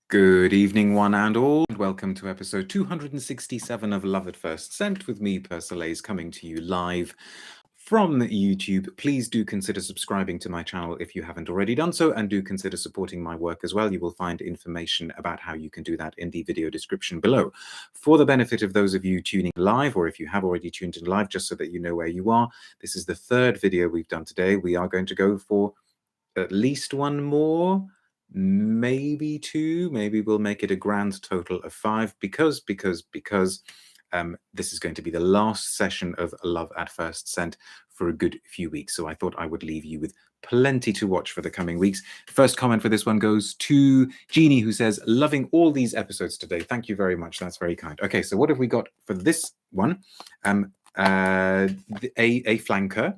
Good evening, one and all, and welcome to episode 267 of Love at First Scent with me, Persolaise, coming to you live from YouTube. Please do consider subscribing to my channel if you haven't already done so, and do consider supporting my work as well. You will find information about how you can do that in the video description below. For the benefit of those of you tuning live, or if you have already tuned in live, just so that you know where you are, this is the third video we've done today. We are going to go for at least one more, maybe two, maybe we'll make it a grand total of 5 because this is going to be the last session of Love at First Scent for a good few weeks. So I thought I would leave you with plenty to watch for the coming weeks. First comment for this one goes to Jeannie, who says, loving all these episodes today. Thank you very much. That's very kind. Okay, so what have we got for this one? A flanker,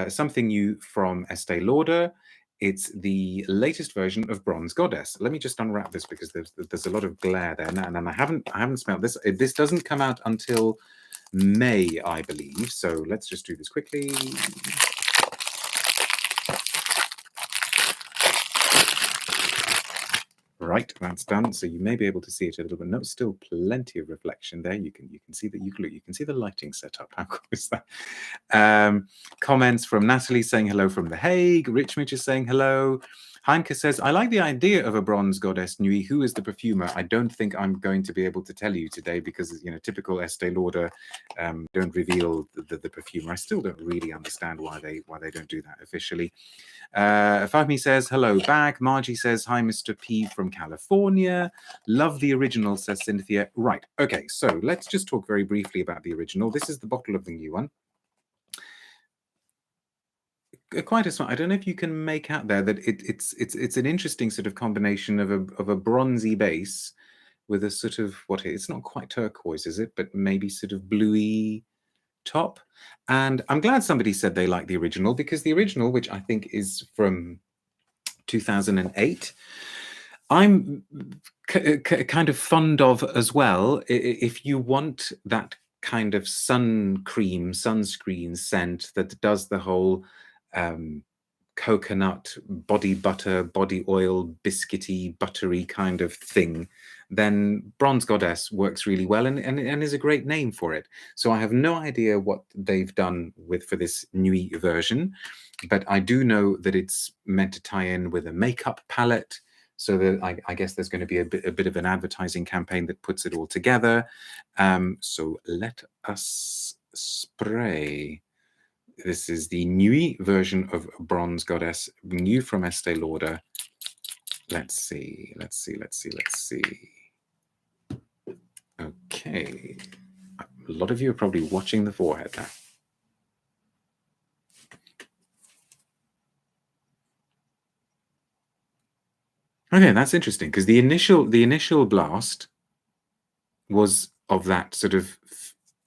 something new from Estee Lauder. It's the latest version of Bronze Goddess. Let me just unwrap this because there's a lot of glare there, and I haven't smelled this. This doesn't come out until May, I believe. So let's just do this quickly. Right, that's done. So you may be able to see it a little bit. No, still plenty of reflection there. You can see that you can see the lighting set up. How cool is that? Comments from Natalie saying hello from The Hague. Rich Mitch is saying hello. Heinke says, I like the idea of a Bronze Goddess Nuit. Who is the perfumer? I don't think I'm going to be able to tell you today because, you know, typical Estee Lauder don't reveal the perfumer. I still don't really understand why they don't do that officially. Fahmi says, hello back. Margie says, hi, Mr. P from California. Love the original, says Cynthia. Right. Okay, so let's just talk very briefly about the original. This is the bottle of the new one. Quite a smart. I don't know if you can make out there that it's an interesting sort of combination of a bronzy base with a sort of it's not quite turquoise, is it? But maybe sort of bluey top. And I'm glad somebody said they like the original, because the original, which I think is from 2008, I'm kind of fond of as well. If you want that kind of sunscreen scent that does the whole coconut, body butter, body oil, biscuity, buttery kind of thing, then Bronze Goddess works really well and is a great name for it. So I have no idea what they've done for this Nuit version, but I do know that it's meant to tie in with a makeup palette. So that I guess there's going to be a bit of an advertising campaign that puts it all together. So let us spray. This is the Nuit version of Bronze Goddess, new from Estee Lauder. Let's see. Okay. A lot of you are probably watching the forehead now. Okay, that's interesting, because the initial blast was of that sort of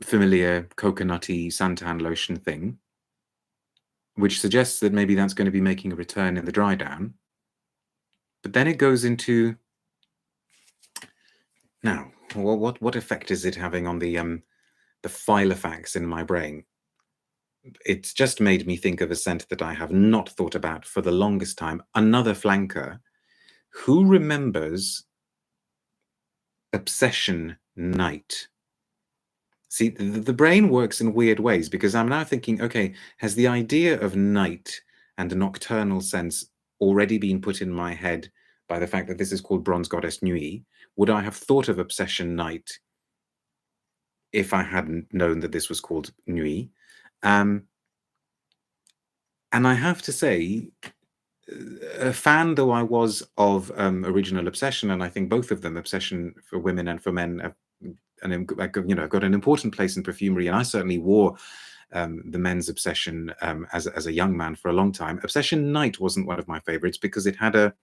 familiar coconutty suntan lotion thing, which suggests that maybe that's going to be making a return in the dry down. But then it goes into, now, what effect is it having on the Filofax in my brain? It's just made me think of a scent that I have not thought about for the longest time. Another flanker. Who remembers Obsession Night? See, the brain works in weird ways, because I'm now thinking, okay, has the idea of night and a nocturnal sense already been put in my head by the fact that this is called Bronze Goddess Nuit? Would I have thought of Obsession Night if I hadn't known that this was called Nuit? And I have to say, a fan though I was of Original Obsession, and I think both of them, Obsession for women and for men, have got an important place in perfumery, and I certainly wore the men's Obsession as a young man for a long time. Obsession Night wasn't one of my favorites because it had a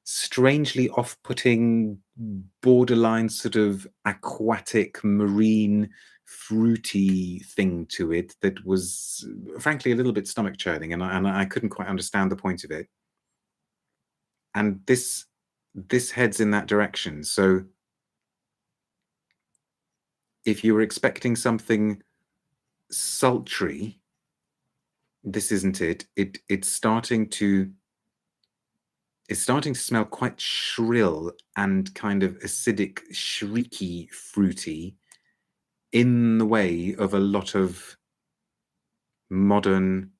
strangely off-putting, borderline sort of aquatic, marine, fruity thing to it that was frankly a little bit stomach churning, and I couldn't quite understand the point of it. And this heads in that direction. So if you were expecting something sultry, this isn't it. It's starting to is starting to smell quite shrill and kind of acidic, shriek-y, fruity in the way of a lot of modern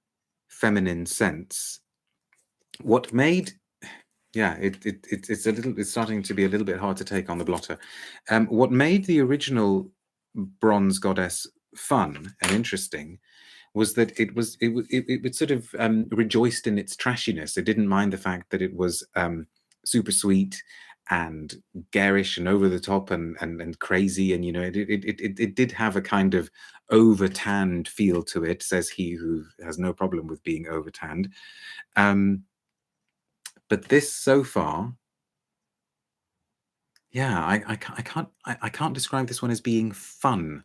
feminine scents. What made it's starting to be a little bit hard to take on the blotter. What made the original Bronze Goddess fun and interesting was that it sort of rejoiced in its trashiness. It didn't mind the fact that it was super sweet and garish and over the top and crazy, and it did have a kind of over tanned feel to it, says he who has no problem with being over tanned. But this so far, yeah, I can't describe this one as being fun.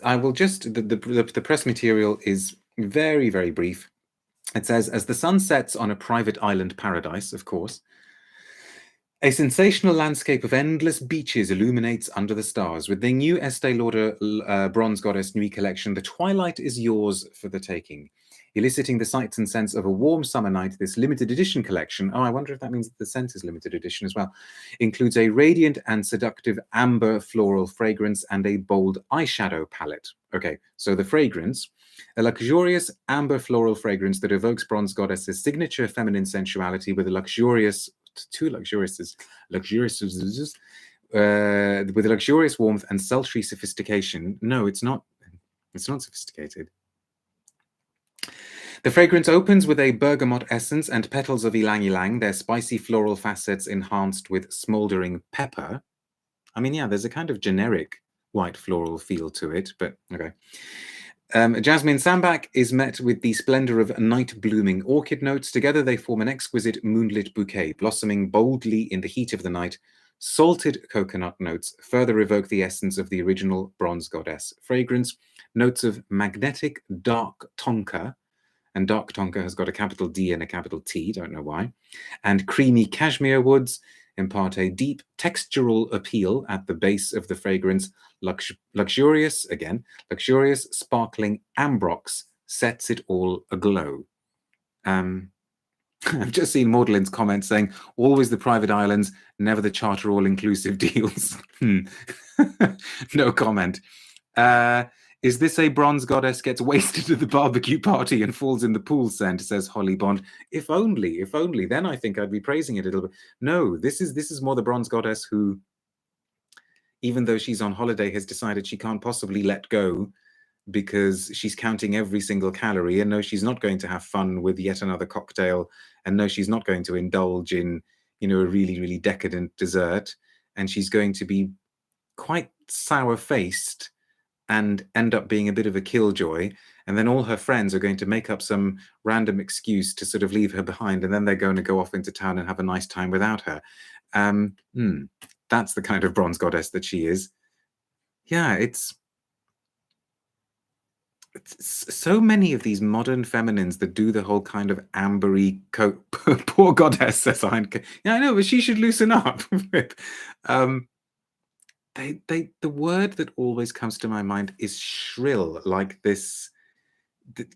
I will just, the press material is very, very brief. It says, as the sun sets on a private island paradise, of course, a sensational landscape of endless beaches illuminates under the stars. With the new Estee Lauder Bronze Goddess Nuit collection, the twilight is yours for the taking. Eliciting the sights and scents of a warm summer night, this limited edition collection, I wonder if that means that the scent is limited edition as well, includes a radiant and seductive amber floral fragrance and a bold eyeshadow palette. Okay, so the fragrance, a luxurious amber floral fragrance that evokes Bronze Goddess's signature feminine sensuality with a luxurious with a luxurious warmth and sultry sophistication. No, it's not sophisticated. The fragrance opens with a bergamot essence and petals of ylang-ylang, their spicy floral facets enhanced with smoldering pepper. I mean, yeah, there's a kind of generic white floral feel to it, but okay. Jasmine Sambac is met with the splendor of night-blooming orchid notes. Together they form an exquisite moonlit bouquet, blossoming boldly in the heat of the night. Salted coconut notes further evoke the essence of the original Bronze Goddess fragrance. Notes of magnetic dark tonka, and dark tonka has got a capital D and a capital T, don't know why, and creamy cashmere woods impart a deep textural appeal at the base of the fragrance. Luxurious, sparkling ambrox sets it all aglow. I've just seen Magdalen's comment saying, always the private islands, never the charter all-inclusive deals. No comment. Is this a Bronze Goddess gets wasted at the barbecue party and falls in the pool scent, says Holly Bond. If only, then I think I'd be praising it a little bit. No, this is more the Bronze Goddess who, even though she's on holiday, has decided she can't possibly let go because she's counting every single calorie, and no, she's not going to have fun with yet another cocktail, and no, she's not going to indulge in, a really, really decadent dessert, and she's going to be quite sour-faced and end up being a bit of a killjoy, and then all her friends are going to make up some random excuse to sort of leave her behind, and then they're going to go off into town and have a nice time without her. That's the kind of Bronze Goddess that she is. Yeah, it's so many of these modern feminines that do the whole kind of ambery poor goddess, says Heinke. Yeah, I know, but she should loosen up. The word that always comes to my mind is shrill, like this. But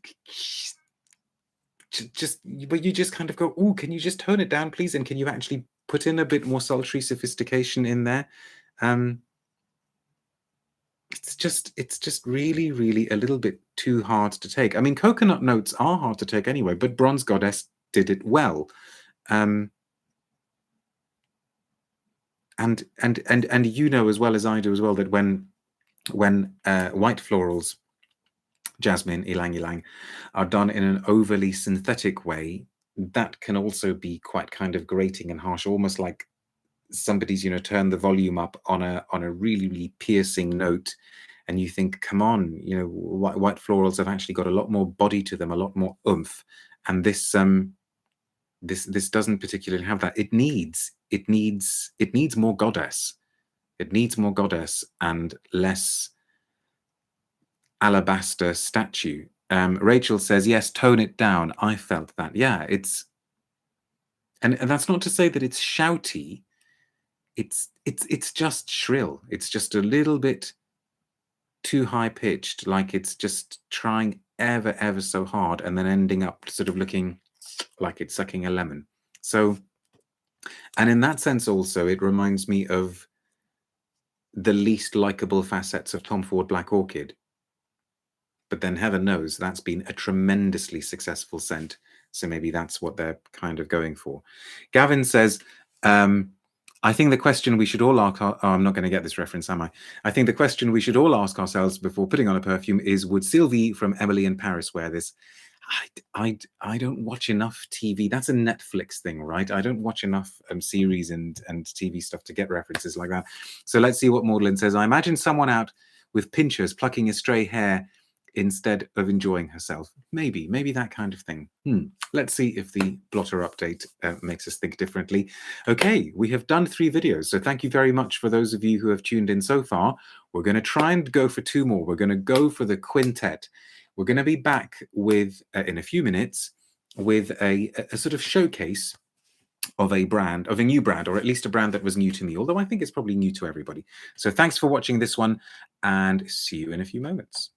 you just kind of go, oh, can you just tone it down, please? And can you actually put in a bit more sultry sophistication in there? It's just really, really a little bit too hard to take. I mean, coconut notes are hard to take anyway, but Bronze Goddess did it well. And you know as well as I do as well that when white florals, jasmine, ylang-ylang, are done in an overly synthetic way, that can also be quite kind of grating and harsh, almost like somebody's turned the volume up on a really, really piercing note, and you think, come on, white florals have actually got a lot more body to them, a lot more oomph, and this doesn't particularly have that. It needs more goddess. It needs more goddess and less alabaster statue. Rachel says, yes, tone it down. I felt that. Yeah, and that's not to say that it's shouty. It's just shrill. It's just a little bit too high pitched, like it's just trying ever so hard and then ending up sort of looking like it's sucking a lemon. So, and in that sense also, it reminds me of the least likable facets of Tom Ford Black Orchid. But then heaven knows that's been a tremendously successful scent. So maybe that's what they're kind of going for. Gavin says, I think the question we should all ask, I'm not going to get this reference, am I? I think the question we should all ask ourselves before putting on a perfume is, would Sylvie from Emily in Paris wear this? I don't watch enough TV. That's a Netflix thing, right? I don't watch enough series and TV stuff to get references like that. So let's see what Maudlin says. I imagine someone out with pinchers plucking a stray hair instead of enjoying herself. Maybe that kind of thing. Let's see if the blotter update makes us think differently. Okay, we have done 3 videos, so thank you very much for those of you who have tuned in so far. We're going to try and go for 2 more. We're going to go for the quintet. We're going to be back with, in a few minutes, with a sort of showcase of a brand, of a new brand, or at least a brand that was new to me, although I think it's probably new to everybody. So thanks for watching this one, and see you in a few moments.